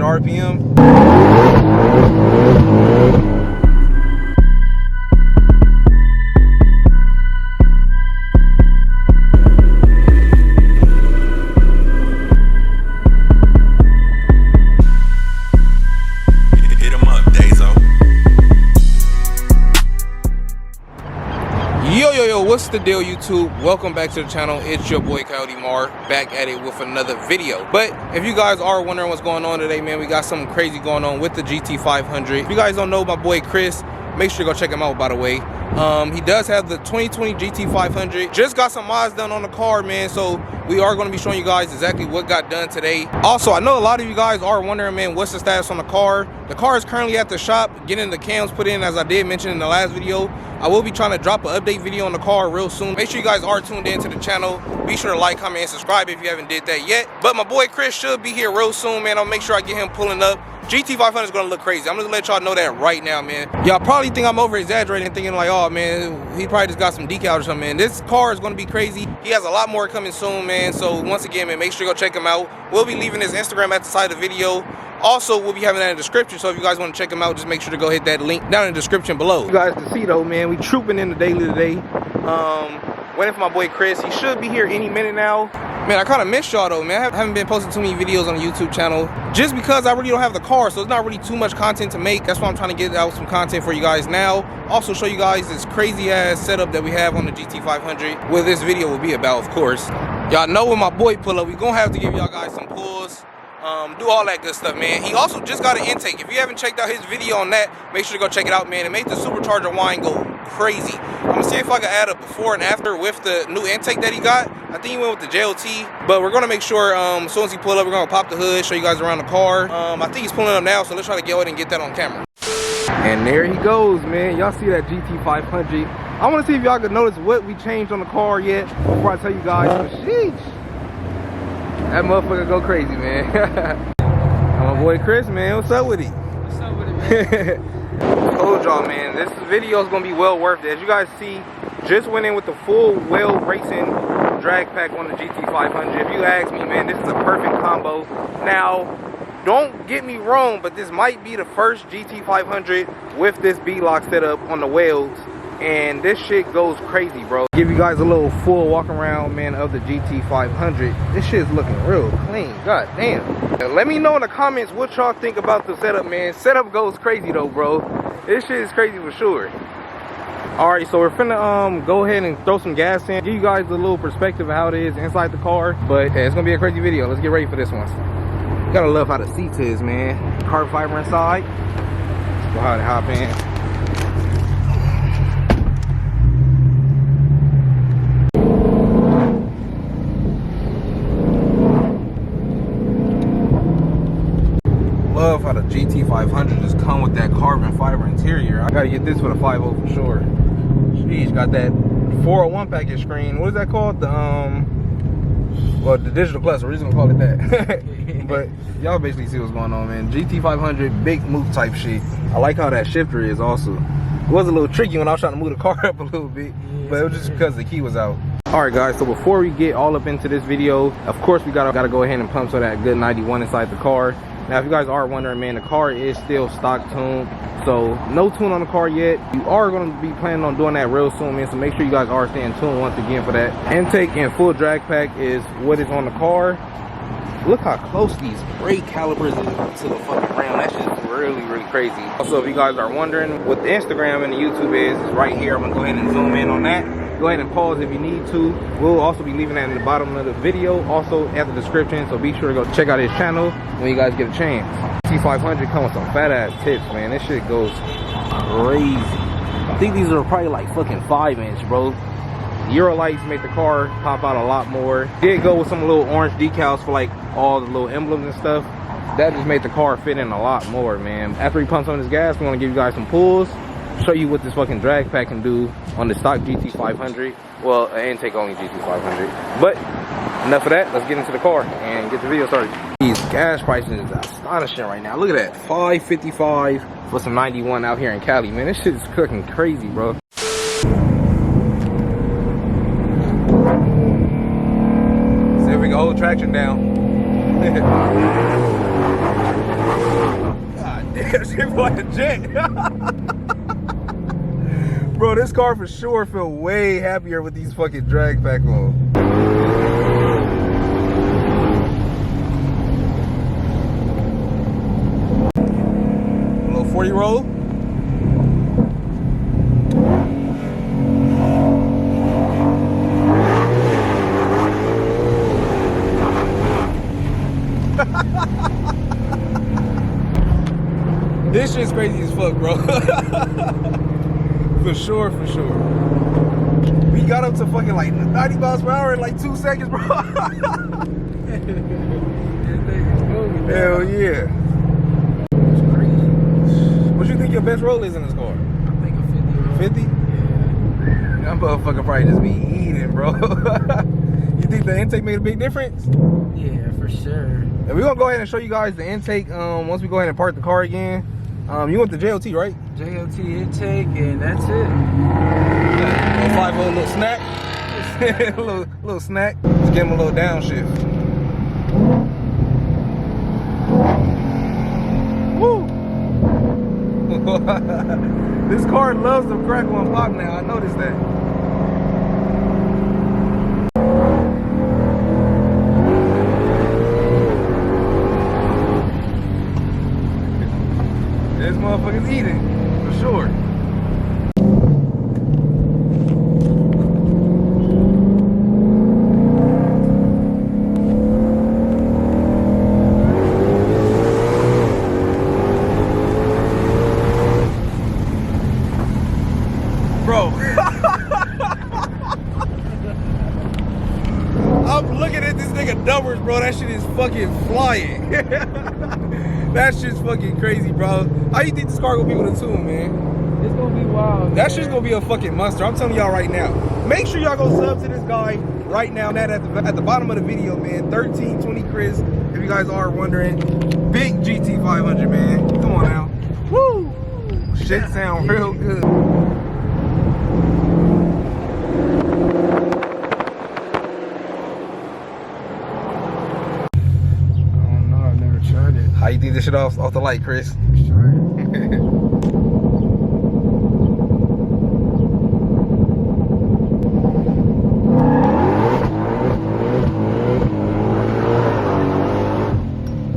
200 RPM. What's the deal, YouTube? Welcome back to the channel. It's your boy Coyote back at it with another video. But if you guys are wondering what's going on today, man, we got something crazy going on with the GT500. If you guys don't know my boy Chris, make sure you go check him out, by the way. He does have the 2020 GT500. Just got some mods done on the car, man, so we are going to be showing you guys exactly what got done today. Also, I know a lot of you guys are wondering, man, what's the status on the car. The car is currently at the shop getting the cams put in, as I did mention in the last video. I will be trying to drop an update video on the car real soon. Make sure you guys are tuned in to the channel. Be sure to like, comment, and subscribe if you haven't did that yet. But my boy Chris should be here real soon, man. I'll make sure I get him pulling up. GT500 is gonna look crazy. I'm gonna let y'all know that right now, man. Y'all probably think I'm over exaggerating, thinking like, oh man, he probably just got some decals or something, man. This car is gonna be crazy. He has a lot more coming soon, man. So once again, man, make sure you go check him out. We'll be leaving his Instagram at the side of the video. Also, we'll be having that in the description, so if you guys want to check him out, just make sure to go hit that link down in the description below. You guys can see though, man, we trooping in the daily today. Waiting for my boy Chris. He should be here any minute now. Man, I kind of missed y'all though, man. I haven't been posting too many videos on the YouTube channel just because I really don't have the car, so it's not really too much content to make. That's why I'm trying to get out some content for you guys now. Also show you guys this crazy ass setup that we have on the GT500, where this video will be about, of course. Y'all know when my boy pull up, we gonna have to give y'all guys some pulls. Do all that good stuff, man. He also just got an intake. If you haven't checked out his video on that, make sure to go check it out, man. It made the supercharger whine go crazy. I'm gonna see if I can add a before and after with the new intake that he got. I think he went with the JLT, but we're gonna make sure as soon as he pull up, we're gonna pop the hood, show you guys around the car. I think he's pulling up now, so let's try to go ahead and get that on camera. And there he goes, man. Y'all see that GT500? I want to see if y'all can notice what we changed on the car yet before I tell you guys. But sheesh, that motherfucker go crazy, man. My boy Chris, man, what's up with it? What's up with it, man? Told y'all, man, this video is gonna be well worth it. As you guys see, just went in with the full Weld racing drag pack on the GT500. If you ask me, man, this is a perfect combo. Now, don't get me wrong, but this might be the first GT500 with this beadlock setup on the welds, and this shit goes crazy, bro. Give you guys a little full walk around, man, of the GT500. This shit's looking real clean. God damn. Now, let me know in the comments what y'all think about the setup, man. Setup goes crazy though, bro. This shit is crazy for sure. Alright, so we're finna go ahead and throw some gas in, give you guys a little perspective of how it is inside the car. But yeah, it's gonna be a crazy video. Let's get ready for this one. You gotta love how the seats is, man. Carbon fiber inside. Let's go ahead and hop in. Love how the GT500 just come with that carbon fiber interior. I gotta get this for the 5.0 for sure. Sheesh, got that 401 package screen. What is that called? The well, the Digital Plus. We're just gonna call it that. But y'all basically see what's going on, man. GT500 big move type shit. I like how that shifter is also. It was a little tricky when I was trying to move the car up a little bit, but it was just because the key was out. Alright guys, so before we get all up into this video, of course we gotta go ahead and pump so that good 91 inside the car. Now, if you guys are wondering, man, the car is still stock tuned, so no tune on the car yet. You are going to be planning on doing that real soon, man, so make sure you guys are staying tuned once again for that. Intake and full drag pack is what is on the car. Look how close these brake calipers is to the fucking rim. That's just really, really crazy. Also, if you guys are wondering what the Instagram and the YouTube is, it's right here. I'm going to go ahead and zoom in on that. Go ahead and pause if you need to. We'll also be leaving that in the bottom of the video, also at the description, so be sure to go check out his channel when you guys get a chance. T500 come with some fat ass tips, man. This shit goes crazy. I think these are probably like fucking 5-inch, bro. Euro lights make the car pop out a lot more. Did go with some little orange decals for like all the little emblems and stuff. That just made the car fit in a lot more, man. After he pumps on his gas, we're gonna give you guys some pulls, show you what this fucking drag pack can do on the stock GT500. Well, an intake only GT500. But enough of that, let's get into the car and get the video started. These gas prices is astonishing right now. Look at that, $5.55 for some 91 out here in Cali, man. This shit is cooking crazy, bro. See if we can hold traction down. God damn, she like a jet. Bro, this car for sure feel way happier with these fucking drag pack on. A little 40 roll. This shit's crazy as fuck, bro. For sure, for sure. We got up to fucking like 90 miles per hour in like 2 seconds, bro. Hell yeah. It's crazy. What you think your best roll is in this car? I think a 50. 50? Yeah. That motherfucker probably just be eating, bro. You think the intake made a big difference? Yeah, for sure. And we're gonna go ahead and show you guys the intake once we go ahead and park the car again. You want the JOT, right? JOT intake, and that's it. A 5-volt little snack. little snack. Let's give him a little downshift. Woo! This car loves to crackle and pop now. I noticed that. This motherfucker's eating, for sure. Bro. I'm looking at this nigga numbers, bro. That shit is fucking flying. That shit's fucking crazy, bro. How you think this car gonna be with a tune, man? It's gonna be wild. That shit's gonna be a fucking monster. I'm telling y'all right now. Make sure y'all go sub to this guy right now. That at the bottom of the video, man. 1320 Chris. If you guys are wondering, big GT500, man. Come on now. Woo! Shit sound real good. How you think this shit off the light, Chris? Sure.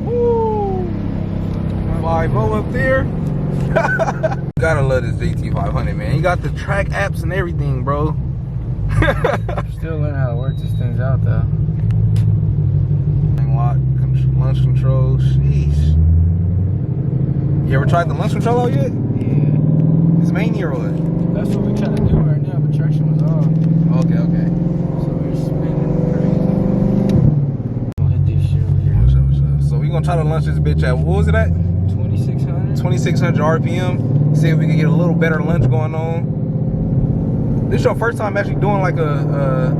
Woo! 5-0 up there. Gotta love this GT500, man. You got the track apps and everything, bro. Still learning how to work these things out, though. Lock, launch control, sheesh. You ever tried the launch control out yet? Yeah. It's mania or what? That's what we're trying to do right now, but traction was off. Okay, okay. So we're spinning crazy. We'll hit this shit over here. So we're gonna try to launch this bitch at, what was it at? 2600? 2600 RPM. See if we can get a little better lunge going on. This is your first time actually doing like a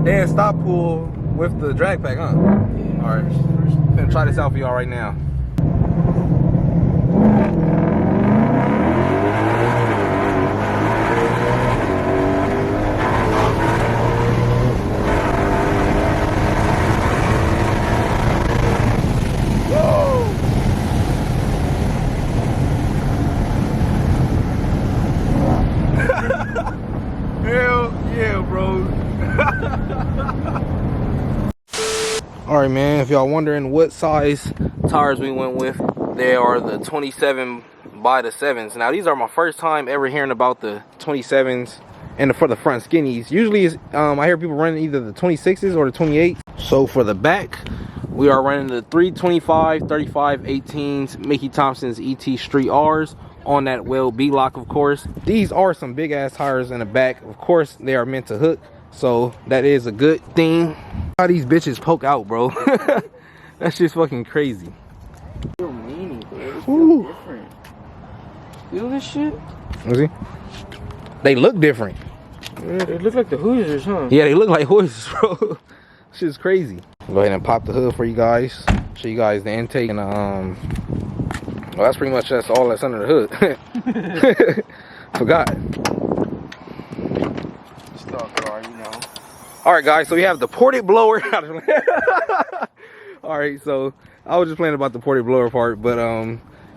dead stop pull with the drag pack, huh? Yeah. All right, I'm gonna try this out for y'all right now. Hell yeah, bro. Alright, man, if y'all wondering what size tires we went with, they are the 27 by the 7s. Now, these are my first time ever hearing about the 27s and for the front skinnies. Usually, I hear people running either the 26s or the 28. So for the back, we are running the 325, 35, 18s, Mickey Thompson's ET Street R's on that Weld Beadlock, of course. These are some big ass tires in the back. Of course, they are meant to hook, so that is a good thing. How these bitches poke out, bro. That's just fucking crazy. Feel meanie, bro. It feels different. Feel this shit? Let me see. They look different. Yeah, they look like the Hoosiers, huh? Yeah, they look like horses, bro. Shit's crazy. Go ahead and pop the hood for you guys. Show you guys the intake and well, that's pretty much that's all that's under the hood. Forgot. Stock car, you know. All right, guys. So we have the ported blower. All right, so I was just playing about the ported blower part, but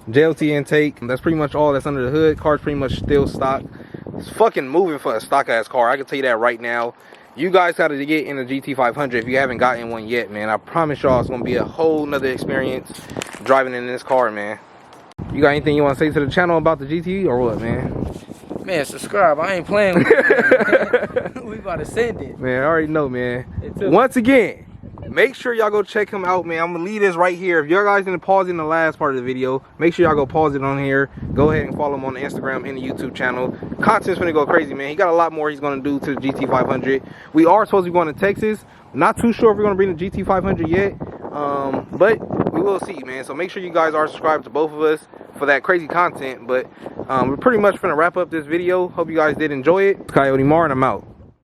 JLT intake, that's pretty much all that's under the hood. Car's pretty much still stock. It's fucking moving for a stock ass car, I can tell you that right now. You guys got to get in a GT500 if you haven't gotten one yet, man. I promise y'all it's gonna be a whole nother experience driving in this car, man. You got anything you want to say to the channel about the GT or what, man? Man, subscribe. I ain't playing with you. We about to send it. Man, I already know, man. Once again, make sure y'all go check him out, man. I'm gonna leave this right here. If y'all guys didn't pause in the last part of the video, make sure y'all go pause it on here. Go ahead and follow him on the Instagram and the YouTube channel. Content's gonna go crazy, man. He got a lot more he's gonna do to the GT500. We are supposed to be going to Texas. Not too sure if we're gonna bring the GT500 yet, but we will see, man. So make sure you guys are subscribed to both of us for that crazy content. But we're pretty much gonna wrap up this video. Hope you guys did enjoy it. Coyote Mar, and I'm out.